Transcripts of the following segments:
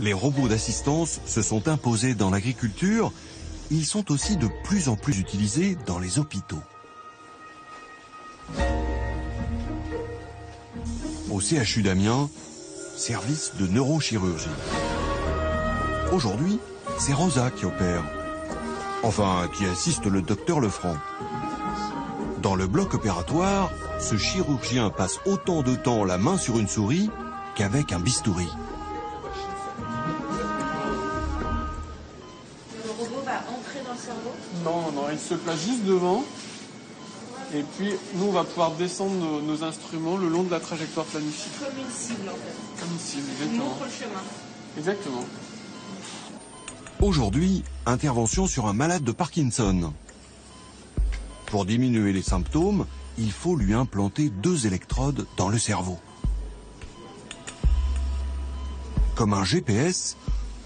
Les robots d'assistance se sont imposés dans l'agriculture. Ils sont aussi de plus en plus utilisés dans les hôpitaux. Au CHU d'Amiens, service de neurochirurgie. Aujourd'hui, c'est Rosa qui opère. Enfin, qui assiste le docteur Lefranc. Dans le bloc opératoire, ce chirurgien passe autant de temps la main sur une souris qu'avec un bistouri. Le robot va entrer dans le cerveau? Non, il se place juste devant. Et puis, nous, on va pouvoir descendre nos instruments le long de la trajectoire planifiée. Comme une cible, en fait. Comme une cible, Il exactement. montre le chemin. Exactement. Aujourd'hui, intervention sur un malade de Parkinson. Pour diminuer les symptômes, il faut lui implanter 2 électrodes dans le cerveau. Comme un GPS,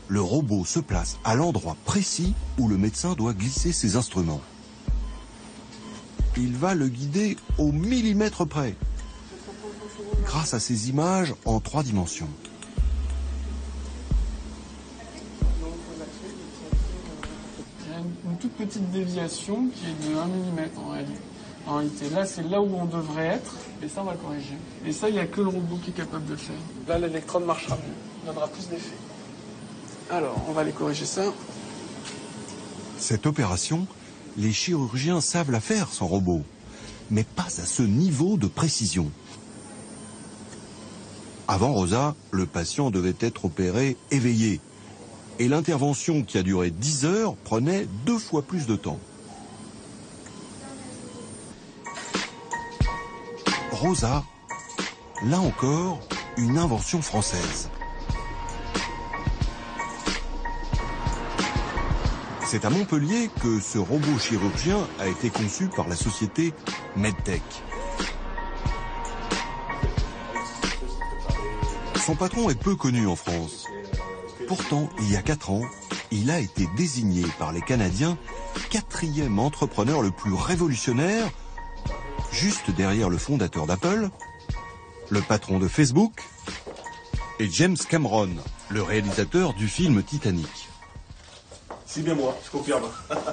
le robot se place à l'endroit précis où le médecin doit glisser ses instruments. Il va le guider au millimètre près, grâce à ces images en 3 dimensions. Il y a une toute petite déviation qui est de 1 mm en réalité. En réalité, là, c'est là où on devrait être, et ça, on va le corriger. Et ça, il n'y a que le robot qui est capable de le faire. Là, l'électrode marchera mieux, donnera plus d'effet. Alors, on va aller corriger ça. Cette opération, les chirurgiens savent la faire sans robot, mais pas à ce niveau de précision. Avant Rosa, le patient devait être opéré éveillé. Et l'intervention qui a duré 10 heures prenait 2 fois plus de temps. Rosa, là encore, une invention française. C'est à Montpellier que ce robot chirurgien a été conçu par la société Medtech. Son patron est peu connu en France. Pourtant, il y a 4 ans, il a été désigné par les Canadiens 4e entrepreneur le plus révolutionnaire, juste derrière le fondateur d'Apple, le patron de Facebook et James Cameron, le réalisateur du film Titanic. C'est bien moi, je confirme.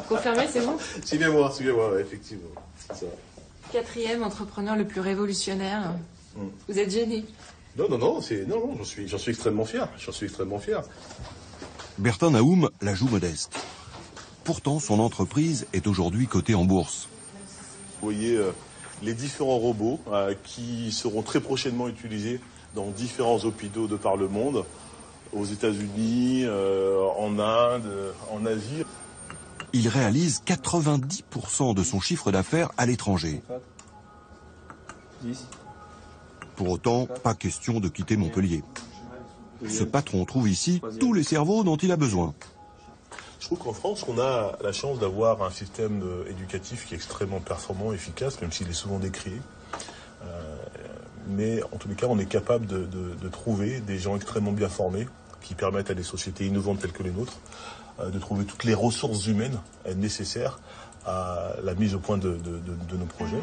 Confirmé, c'est bon? C'est bien moi, ouais, effectivement. Ça. 4e entrepreneur le plus révolutionnaire. Vous êtes gêné? Non, j'en suis extrêmement fier. J'en suis extrêmement fier. Bertin Naoum la joue modeste. Pourtant, son entreprise est aujourd'hui cotée en bourse. Vous voyez les différents robots qui seront très prochainement utilisés dans différents hôpitaux de par le monde, aux États-Unis, en Inde, en Asie. Il réalise 90% de son chiffre d'affaires à l'étranger. 10. Pour autant, pas question de quitter Montpellier. Ce patron trouve ici tous les cerveaux dont il a besoin. Je trouve qu'en France, on a la chance d'avoir un système éducatif qui est extrêmement performant, efficace, même s'il est souvent décrié. Mais en tous les cas, on est capable de trouver des gens extrêmement bien formés qui permettent à des sociétés innovantes telles que les nôtres de trouver toutes les ressources humaines nécessaires à la mise au point de nos projets.